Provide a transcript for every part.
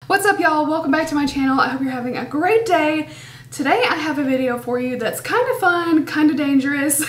What's up, y'all? Welcome back to my channel. I hope you're having a great day. Today I have a video for you that's kind of fun, kind of dangerous,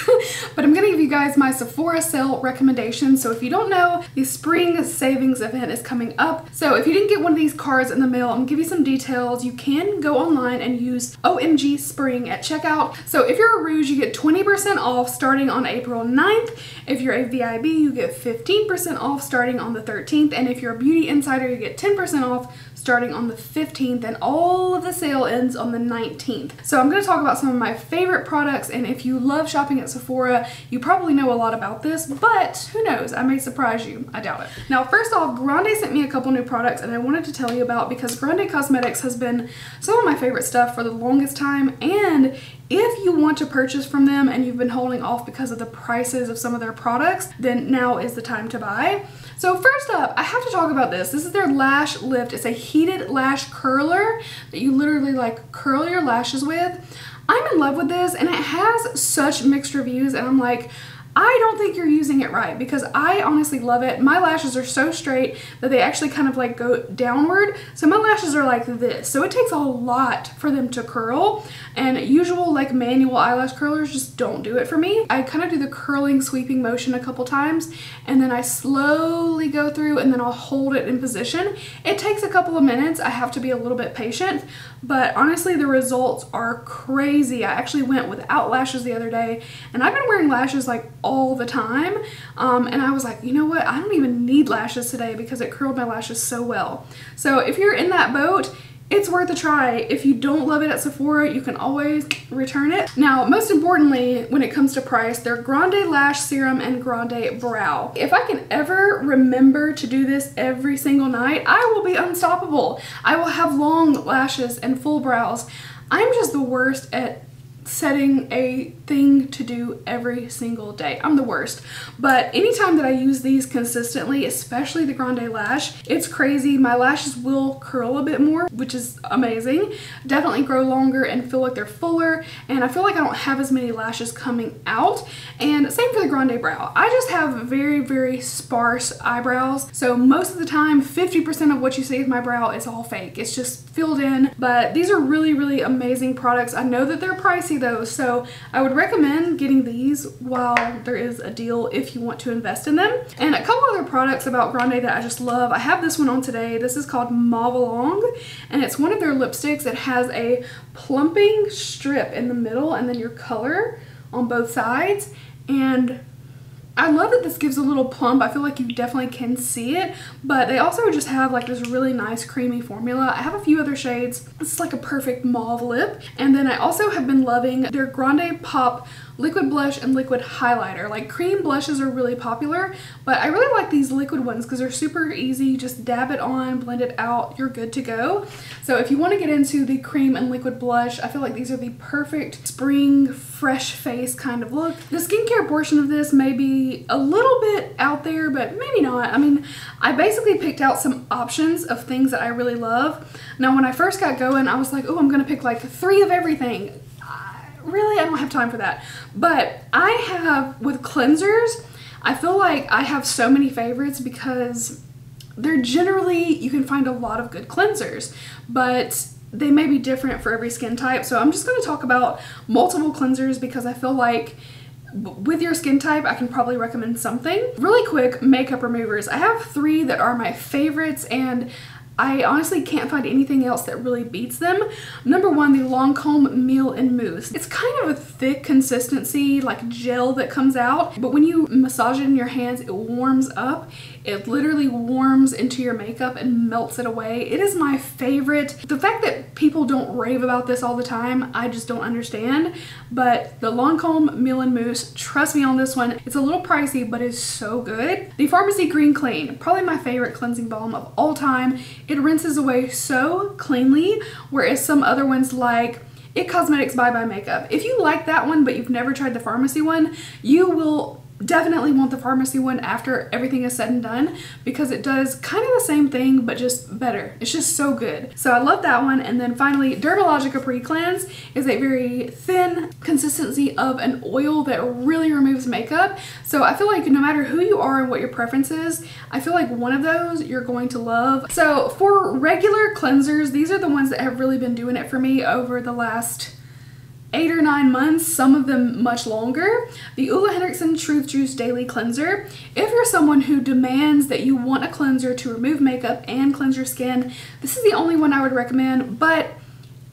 but I'm going to give you guys my Sephora sale recommendations. So if you don't know, the spring savings event is coming up. So if you didn't get one of these cards in the mail, I'm going to give you some details. You can go online and use OMG Spring at checkout. So if you're a Rouge, you get 20% off starting on April 9th. If you're a VIB, you get 15% off starting on the 13th. And if you're a Beauty Insider, you get 10% off starting on the 15th, and all of the sale ends on the 19th. So I'm going to talk about some of my favorite products, and if you love shopping at Sephora, you probably know a lot about this, but who knows, I may surprise you. I doubt it. Now, first off, Grande sent me a couple new products and I wanted to tell you about, because Grande Cosmetics has been some of my favorite stuff for the longest time, and if you want to purchase from them and you've been holding off because of the prices of some of their products, then now is the time to buy. So first up, I have to talk about this. This is their Lash Lift. It's a heated lash curler that you literally like curl your lashes with. I'm in love with this, and it has such mixed reviews, and I'm like, I don't think you're using it right, because I honestly love it. My lashes are so straight that they actually kind of like go downward. So my lashes are like this. So it takes a lot for them to curl, and usual like manual eyelash curlers just don't do it for me. I kind of do the curling sweeping motion a couple times, and then I slowly go through and then I'll hold it in position. It takes a couple of minutes. I have to be a little bit patient, but honestly the results are crazy. I actually went without lashes the other day, and I've been wearing lashes like all the time, and I was like, you know what, I don't even need lashes today because it curled my lashes so well. So if you're in that boat, it's worth a try. If you don't love it at Sephora, you can always return it. Now, most importantly, when it comes to price, they're Grande Lash Serum and Grande Brow. If I can ever remember to do this every single night, I will be unstoppable. I will have long lashes and full brows. I'm just the worst at setting a thing to do every single day. I'm the worst. But anytime that I use these consistently, especially the Grande Lash, it's crazy. My lashes will curl a bit more, which is amazing. Definitely grow longer and feel like they're fuller, and I feel like I don't have as many lashes coming out. And same for the Grande Brow. I just have very, very sparse eyebrows, so most of the time 50% of what you see with my brow is all fake. It's just filled in. But these are really, really amazing products. I know that they're pricey though, so I would recommend getting these while there is a deal if you want to invest in them. And a couple other products about Grande that I just love. I have this one on today. This is called Mauve Long, and it's one of their lipsticks. It has a plumping strip in the middle and then your color on both sides, and I love that this gives a little plump. I feel like you definitely can see it, but they also just have like this really nice creamy formula. I have a few other shades. This is like a perfect mauve lip. And then I also have been loving their Grande Pop liquid blush and liquid highlighter. Like, cream blushes are really popular, but I really like these liquid ones because they're super easy. You just dab it on, blend it out, you're good to go. So if you want to get into the cream and liquid blush, I feel like these are the perfect spring fresh face kind of look. The skincare portion of this may be a little bit out there, but maybe not. I mean, I basically picked out some options of things that I really love. Now, when I first got going, I was like, oh, I'm gonna pick like 3 of everything. Really, I don't have time for that. But I have, with cleansers, I feel like I have so many favorites because they're generally, you can find a lot of good cleansers, but they may be different for every skin type. So I'm just going to talk about multiple cleansers because I feel like with your skin type, I can probably recommend something. Really quick, makeup removers. I have 3 that are my favorites, and I honestly can't find anything else that really beats them. Number 1, the Lancome Meal and Mousse. It's kind of a thick consistency, like gel that comes out, but when you massage it in your hands, it warms up. It literally warms into your makeup and melts it away. It is my favorite. The fact that people don't rave about this all the time, I just don't understand. But the Lancome Meal and Mousse, trust me on this one. It's a little pricey, but it's so good. The Pharmacy Green Clean, probably my favorite cleansing balm of all time. It rinses away so cleanly, whereas some other ones like It Cosmetics Bye Bye Makeup, if you like that one but you've never tried the Pharmacy one, you will definitely want the pharmacy one after everything is said and done, because it does kind of the same thing but just better. It's just so good. So I love that one. And then finally, Dermalogica Pre-Cleanse is a very thin consistency of an oil that really removes makeup. So I feel like no matter who you are and what your preference is, I feel like one of those you're going to love. So for regular cleansers, these are the ones that have really been doing it for me over the last 8 or 9 months, some of them much longer. The Ole Henriksen Truth Juice Daily Cleanser. If you're someone who demands that you want a cleanser to remove makeup and cleanse your skin, this is the only one I would recommend, but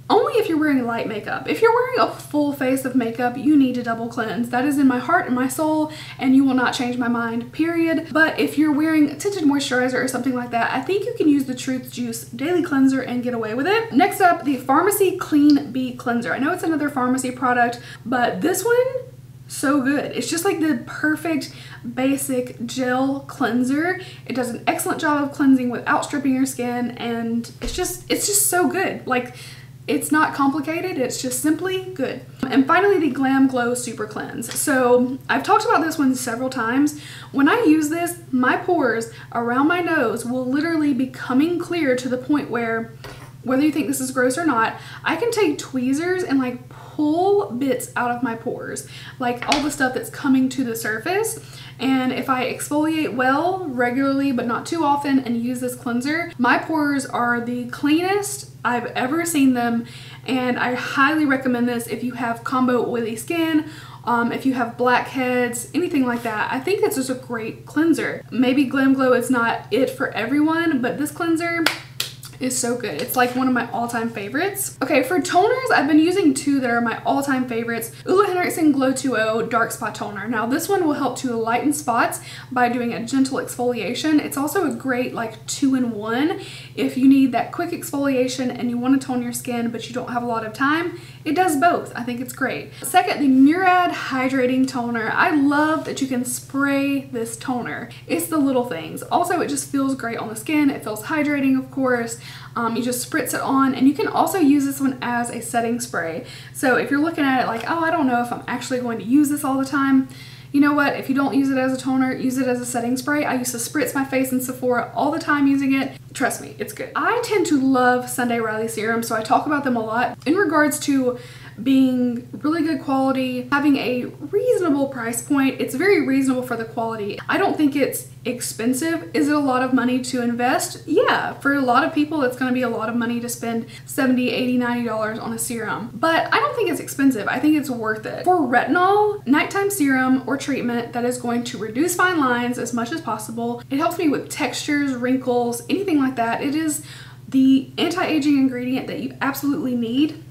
only if you're wearing light makeup. If you're wearing a full face of makeup, you need to double cleanse. That is in my heart and my soul, and you will not change my mind, period. But if you're wearing a tinted moisturizer or something like that, I think you can use the Truth Juice Daily Cleanser and get away with it. Next up, the Pharmacy Clean Bee Cleanser. I know it's another pharmacy product, but this one, so good. It's just like the perfect basic gel cleanser. It does an excellent job of cleansing without stripping your skin, and it's just so good. Like, it's not complicated, it's just simply good. And finally, the Glam Glow Super Cleanse. So I've talked about this one several times. When I use this, my pores around my nose will literally be coming clear to the point where, whether you think this is gross or not, I can take tweezers and like pull bits out of my pores, like all the stuff that's coming to the surface. And if I exfoliate well, regularly, but not too often, and use this cleanser, my pores are the cleanest I've ever seen them. And I highly recommend this if you have combo oily skin, if you have blackheads, anything like that. I think it's just a great cleanser. Maybe Glam Glow is not it for everyone, but this cleanser is so good. It's like one of my all-time favorites. Okay, for toners, I've been using two that are my all-time favorites. Ole Henriksen Glow 2.0 Dark Spot Toner. Now this one will help to lighten spots by doing a gentle exfoliation. It's also a great like 2-in-1 if you need that quick exfoliation and you want to tone your skin but you don't have a lot of time. It does both. I think it's great. Second, the Murad Hydrating Toner. I love that you can spray this toner. It's the little things. Also, it just feels great on the skin. It feels hydrating, of course. You just spritz it on, and you can also use this one as a setting spray. So if you're looking at it like, oh, I don't know if I'm actually going to use this all the time, you know what? If you don't use it as a toner, use it as a setting spray. I used to spritz my face in Sephora all the time using it. Trust me, it's good. I tend to love Sunday Riley serums, so I talk about them a lot. In regards to being really good quality, having a reasonable price point, it's very reasonable for the quality. I don't think it's expensive. Is it a lot of money to invest? Yeah, for a lot of people, it's gonna be a lot of money to spend $70, $80, $90 on a serum. But I don't think it's expensive. I think it's worth it. For retinol, nighttime serum or treatment that is going to reduce fine lines as much as possible. It helps me with textures, wrinkles, anything like that. It is the anti-aging ingredient that you absolutely need.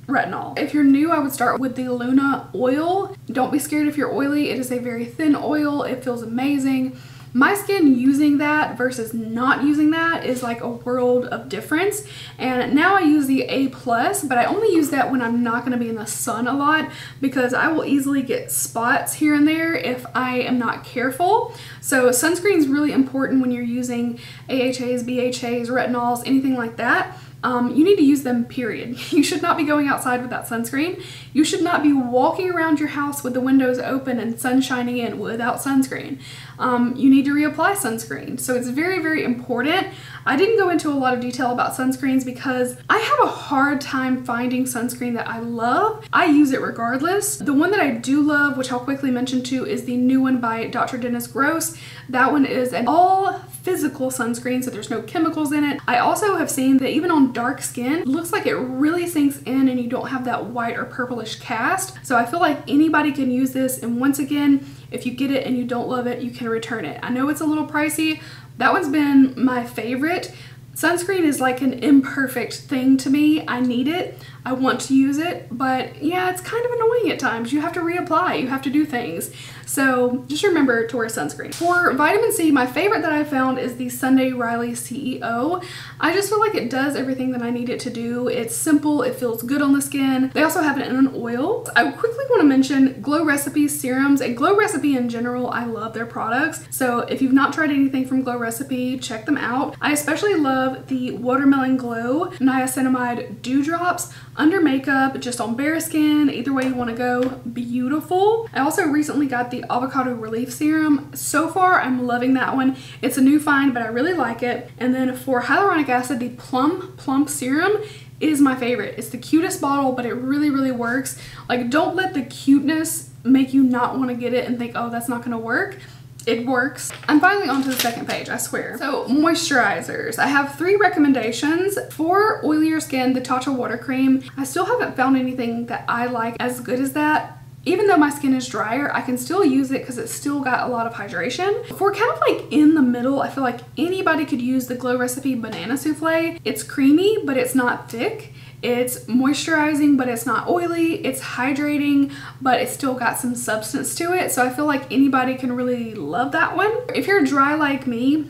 Retinol. If you're new, I would start with the Luna oil. Don't be scared if you're oily. It is a very thin oil. It feels amazing. My skin using that versus not using that is like a world of difference. And now I use the A+, but I only use that when I'm not going to be in the sun a lot, because I will easily get spots here and there if I am not careful. So sunscreen is really important when you're using AHAs, BHAs, retinols, anything like that. You need to use them, period. You should not be going outside without sunscreen. You should not be walking around your house with the windows open and sun shining in without sunscreen. You need to reapply sunscreen. So it's very, very important. I didn't go into a lot of detail about sunscreens because I have a hard time finding sunscreen that I love. I use it regardless. The one that I do love, which I'll quickly mention too, is the new one by Dr. Dennis Gross. That one is an all physical sunscreen, so there's no chemicals in it. I also have seen that even on dark skin, it looks like it really sinks in and you don't have that white or purplish cast. So I feel like anybody can use this, and once again, if you get it and you don't love it, you can return it. I know it's a little pricey. That one's been my favorite. Sunscreen is like an imperfect thing to me. I need it. I want to use it, but yeah, it's kind of annoying at times. You have to reapply, you have to do things. So just remember to wear sunscreen. For vitamin C, my favorite that I found is the Sunday Riley CEO. I just feel like it does everything that I need it to do. It's simple, it feels good on the skin. They also have it in an oil. I quickly want to mention Glow Recipe serums, and Glow Recipe in general, I love their products. So if you've not tried anything from Glow Recipe, check them out. I especially love love the Watermelon Glow Niacinamide Dewdrops under makeup, just on bare skin, either way you want to go, beautiful. I also recently got the Avocado Relief Serum. So far, I'm loving that one. It's a new find, but I really like it. And then for hyaluronic acid, the Plump Serum is my favorite. It's the cutest bottle, but it really, really works. Like, don't let the cuteness make you not want to get it and think, oh, that's not going to work. It works. I'm finally on to the second page, I swear. So, moisturizers. I have 3 recommendations. For oilier skin, the Tatcha Water Cream. I still haven't found anything that I like as good as that. Even though my skin is drier, I can still use it because it's still got a lot of hydration. For kind of like in the middle, I feel like anybody could use the Glow Recipe Banana Souffle. It's creamy, but it's not thick. It's moisturizing, but it's not oily. It's hydrating, but it's still got some substance to it. So I feel like anybody can really love that one. If you're dry like me,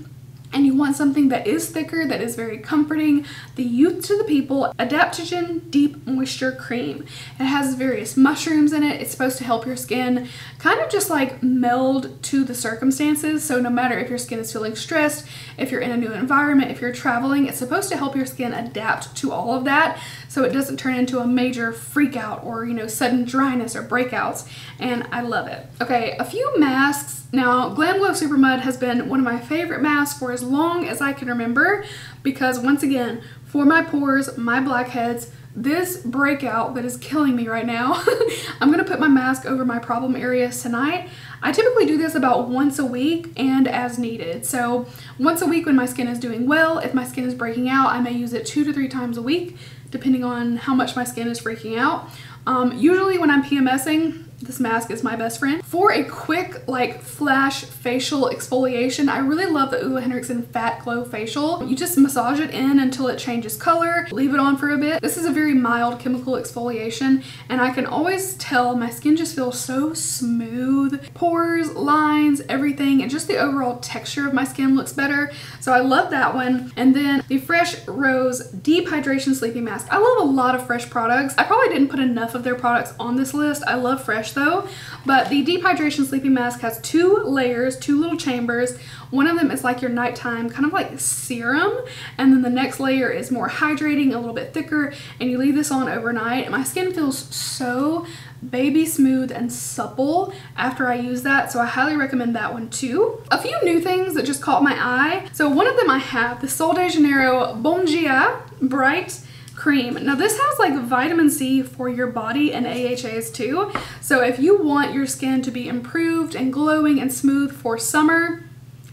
and you want something that is thicker, that is very comforting, the Youth to the People Adaptogen Deep Moisture Cream. It has various mushrooms in it. It's supposed to help your skin kind of just like meld to the circumstances. So no matter if your skin is feeling stressed, if you're in a new environment, if you're traveling, it's supposed to help your skin adapt to all of that so it doesn't turn into a major freak out or, you know, sudden dryness or breakouts. And I love it. Okay, a few masks. Now, Glam Glow Super Mud has been one of my favorite masks for as long as I can remember because, once again, for my pores, my blackheads, this breakout that is killing me right now, I'm going to put my mask over my problem areas tonight. I typically do this about once a week and as needed. So once a week when my skin is doing well. If my skin is breaking out, I may use it 2 to 3 times a week, depending on how much my skin is freaking out. Usually when I'm PMSing, this mask is my best friend. For a quick, like, flash facial exfoliation, I really love the Ole Henriksen Fat Glow Facial. You just massage it in until it changes color, leave it on for a bit. This is a very mild chemical exfoliation, and I can always tell my skin just feels so smooth. Pores, lines, everything, and just the overall texture of my skin looks better. So I love that one. And then the Fresh Rose Deep Hydration Sleeping Mask. I love a lot of Fresh products. I probably didn't put enough of their products on this list. I love Fresh though, but the Deep Hydration Sleeping Mask has 2 layers, 2 little chambers. One of them is like your nighttime kind of like serum, and then the next layer is more hydrating, a little bit thicker, and you leave this on overnight. And my skin feels so baby smooth and supple after I use that, so I highly recommend that one too. A few new things that just caught my eye. So one of them I have, the Sol de Janeiro Bon Dia Bright Cream. Now this has like vitamin C for your body and AHAs too. So if you want your skin to be improved and glowing and smooth for summer,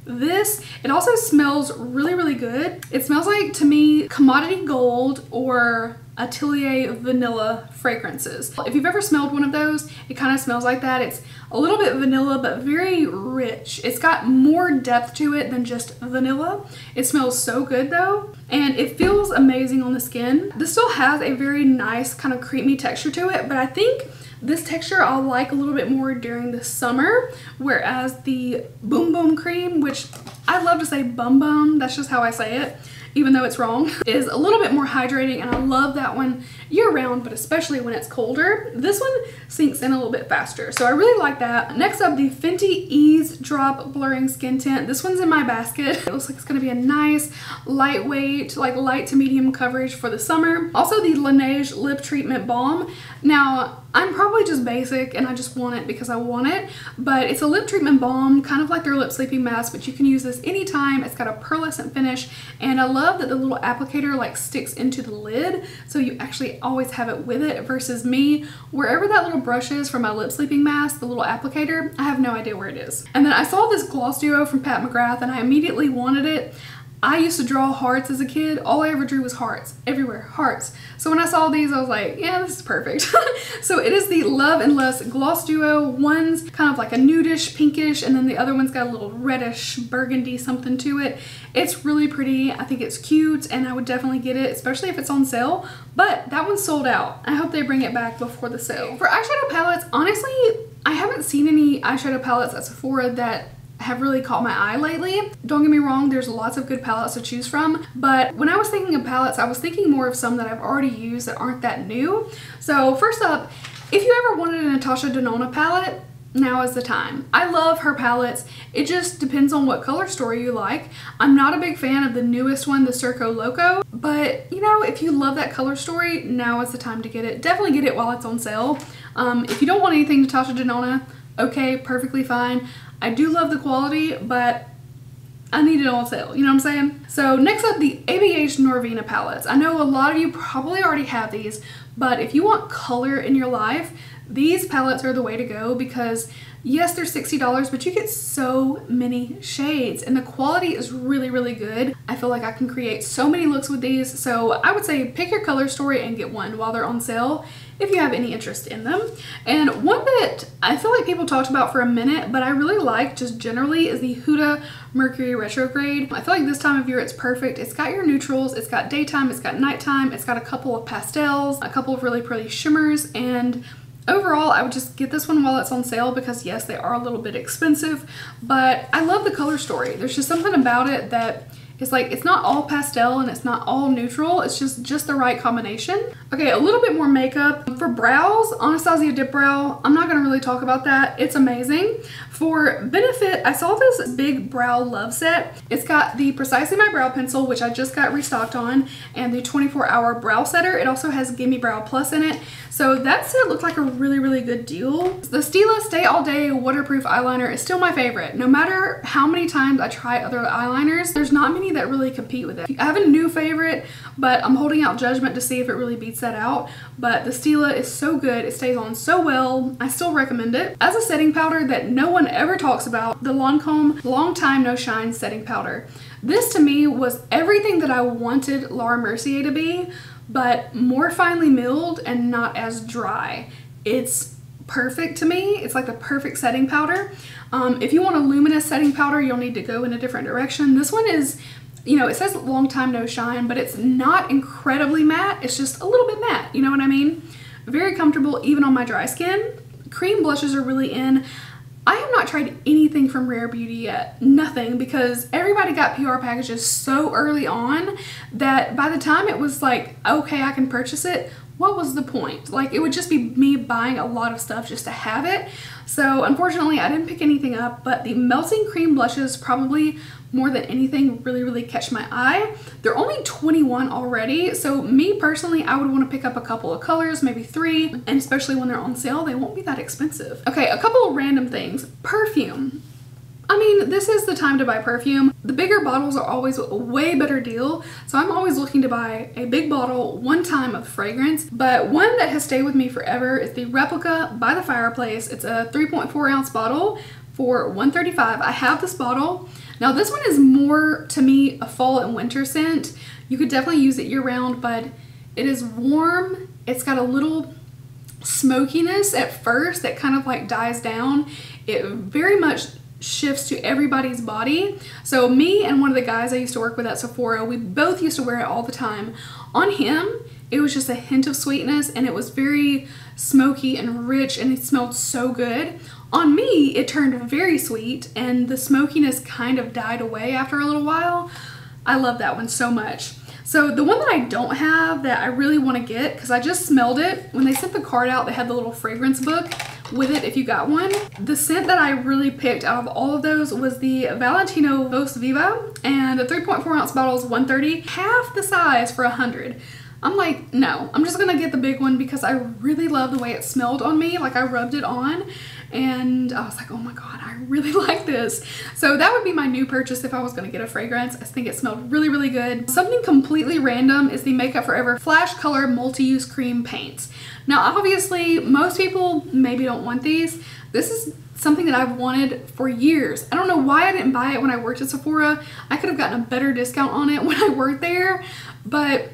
it also smells really, really good. It smells like, to me, Commodity Gold or Atelier Vanilla fragrances. If you've ever smelled one of those, it kind of smells like that. It's a little bit vanilla, but very rich. It's got more depth to it than just vanilla. It smells so good though, and it feels amazing on the skin. This still has a very nice kind of creamy texture to it, but I think this texture I'll like a little bit more during the summer, whereas the Boom Boom Cream, which I love to say bum bum, that's just how I say it, even though it's wrong, is a little bit more hydrating, and I love that one year round, but especially when it's colder. This one sinks in a little bit faster, so I really like that. Next up, the Fenty Ease Drop Blurring Skin Tint. This one's in my basket. It looks like it's gonna be a nice, lightweight, like light to medium coverage for the summer. Also the Laneige Lip Treatment Balm. Now, I'm probably just basic and I just want it because I want it, but it's a lip treatment balm, kind of like their lip sleeping mask, but you can use this anytime. It's got a pearlescent finish, and I love that the little applicator like sticks into the lid, so you actually always have it with it, versus me, wherever that little brush is for my lip sleeping mask, the little applicator, I have no idea where it is. And then I saw this gloss duo from Pat McGrath and I immediately wanted it. I used to draw hearts as a kid. All I ever drew was hearts. Everywhere, hearts. So when I saw these, I was like, yeah, this is perfect. So it is the Love and Lust Gloss Duo. One's kind of like a nudish, pinkish, and then the other one's got a little reddish, burgundy something to it. It's really pretty. I think it's cute, and I would definitely get it, especially if it's on sale. But that one's sold out. I hope they bring it back before the sale. For eyeshadow palettes, honestly, I haven't seen any eyeshadow palettes at Sephora that have really caught my eye lately. Don't get me wrong, there's lots of good palettes to choose from, but when I was thinking of palettes, I was thinking more of some that I've already used that aren't that new. So first up, if you ever wanted a Natasha Denona palette, now is the time. I love her palettes. It just depends on what color story you like. I'm not a big fan of the newest one, the Circo Loco, but you know, if you love that color story, now is the time to get it. Definitely get it while it's on sale. If you don't want anything Natasha Denona, okay, perfectly fine. I do love the quality, but I need it on sale, you know what I'm saying? So next up, the ABH Norvina palettes. I know a lot of you probably already have these, but if you want color in your life, these palettes are the way to go because yes, they're $60, but you get so many shades and the quality is really, really good. I feel like I can create so many looks with these. So I would say pick your color story and get one while they're on sale if you have any interest in them. And one that I feel like people talked about for a minute, but I really like just generally is the Huda Mercury Retrograde. I feel like this time of year it's perfect. It's got your neutrals, it's got daytime, it's got nighttime, it's got a couple of pastels, a couple of really pretty shimmers, and overall, I would just get this one while it's on sale because yes, they are a little bit expensive, but I love the color story. There's just something about it that is like, it's not all pastel and it's not all neutral. It's just the right combination. Okay, a little bit more makeup. For brows, Anastasia Dip Brow, I'm not gonna really talk about that. It's amazing. For Benefit, I saw this big brow love set. It's got the Precisely My Brow Pencil, which I just got restocked on, and the 24-hour brow setter. It also has Gimme Brow Plus in it. So that set looked like a really, really good deal. The Stila Stay All Day Waterproof Eyeliner is still my favorite. No matter how many times I try other eyeliners, there's not many that really compete with it. I have a new favorite, but I'm holding out judgment to see if it really beats that out. But the Stila is so good. It stays on so well. I still recommend it. As a setting powder that no one ever talks about, the Lancome Long Time No Shine Setting Powder. This to me was everything that I wanted Laura Mercier to be, but more finely milled and not as dry. It's perfect to me. It's like the perfect setting powder. If you want a luminous setting powder, you'll need to go in a different direction. This one is, you know, it says Long Time No Shine, but it's not incredibly matte. It's just a little bit matte, you know what I mean? Very comfortable even on my dry skin. Cream blushes are really in. I have not tried anything from Rare Beauty yet, nothing, because everybody got PR packages so early on that by the time it was like, okay, I can purchase it, what was the point? Like, it would just be me buying a lot of stuff just to have it. So unfortunately, I didn't pick anything up, but the Melting Cream blushes probably more than anything really, really catch my eye. They're only $21 already, so me personally, I would want to pick up a couple of colors, maybe 3, and especially when they're on sale, they won't be that expensive. Okay, a couple of random things. Perfume. I mean, this is the time to buy perfume. The bigger bottles are always a way better deal, so I'm always looking to buy a big bottle one time of fragrance, but one that has stayed with me forever is the Replica by the Fireplace. It's a 3.4 ounce bottle for $135. I have this bottle. Now this one is more, to me, a fall and winter scent. You could definitely use it year round, but it is warm. It's got a little smokiness at first that kind of like dies down. It very much shifts to everybody's body. So me and one of the guys I used to work with at Sephora, we both used to wear it all the time. On him, it was just a hint of sweetness and it was very smoky and rich and it smelled so good. On me, it turned very sweet and the smokiness kind of died away after a little while. I love that one so much. So the one that I don't have that I really want to get, because I just smelled it, when they sent the card out, they had the little fragrance book with it if you got one. The scent that I really picked out of all of those was the Valentino Voce Viva, and the 3.4 ounce bottle is $130, half the size for $100. I'm like, no, I'm just gonna get the big one because I really love the way it smelled on me. Like, I rubbed it on and I was like, oh my god, I really like this. So that would be my new purchase if I was gonna get a fragrance. I think it smelled really, really good. Something completely random is the Makeup Forever Flash Color Multi-Use Cream Paints. Now obviously most people maybe don't want these. This is something that I've wanted for years. I don't know why I didn't buy it when I worked at Sephora. I could have gotten a better discount on it when I worked there, but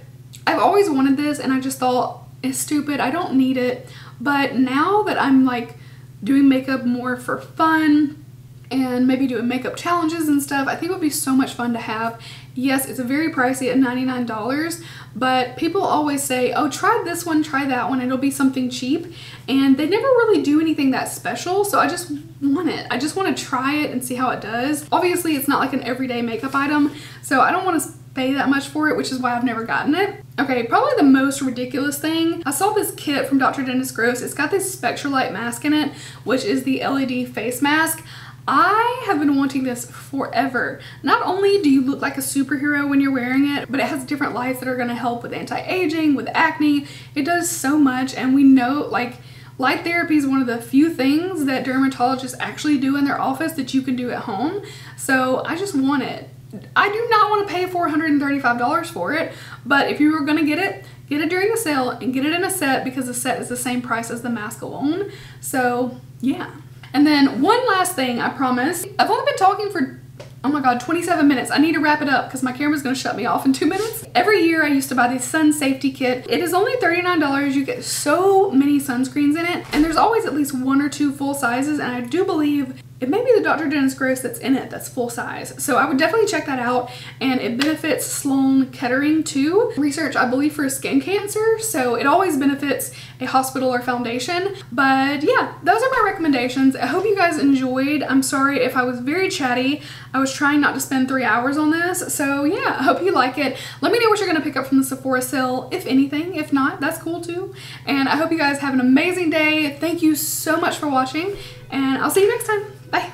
I've always wanted this and I just thought, it's stupid, I don't need it. But now that I'm like doing makeup more for fun and maybe doing makeup challenges and stuff, I think it would be so much fun to have. Yes, it's very pricey at $99, but people always say, oh, try this one, try that one, it'll be something cheap. And they never really do anything that special, so I just want it. I just want to try it and see how it does. Obviously, it's not like an everyday makeup item, so I don't want to pay that much for it, which is why I've never gotten it. Okay, probably the most ridiculous thing, I saw this kit from Dr. Dennis Gross. It's got this Spectralite mask in it, which is the LED face mask. I have been wanting this forever. Not only do you look like a superhero when you're wearing it, but it has different lights that are going to help with anti-aging, with acne. It does so much, and we know like light therapy is one of the few things that dermatologists actually do in their office that you can do at home. So I just want it. I do not want to pay $435 for it, but if you were going to get it during the sale and get it in a set, because the set is the same price as the mask alone. So yeah. And then one last thing, I promise. I've only been talking for, oh my god, 27 minutes. I need to wrap it up because my camera's gonna shut me off in 2 minutes. Every year I used to buy this sun safety kit. It is only $39. You get so many sunscreens in it, and there's always at least 1 or 2 full sizes, and I do believe it may be the Dr. Dennis Gross that's in it that's full size. So I would definitely check that out, and it benefits Sloan Kettering too. Research, I believe, for skin cancer, so it always benefits a hospital or foundation. But yeah, those are my recommendations. I hope you guys enjoyed. I'm sorry if I was very chatty. I was trying not to spend 3 hours on this. So yeah, I hope you like it. Let me know what you're gonna pick up from the Sephora sale, if anything. If not, that's cool too. And I hope you guys have an amazing day. Thank you so much for watching, and I'll see you next time. Bye.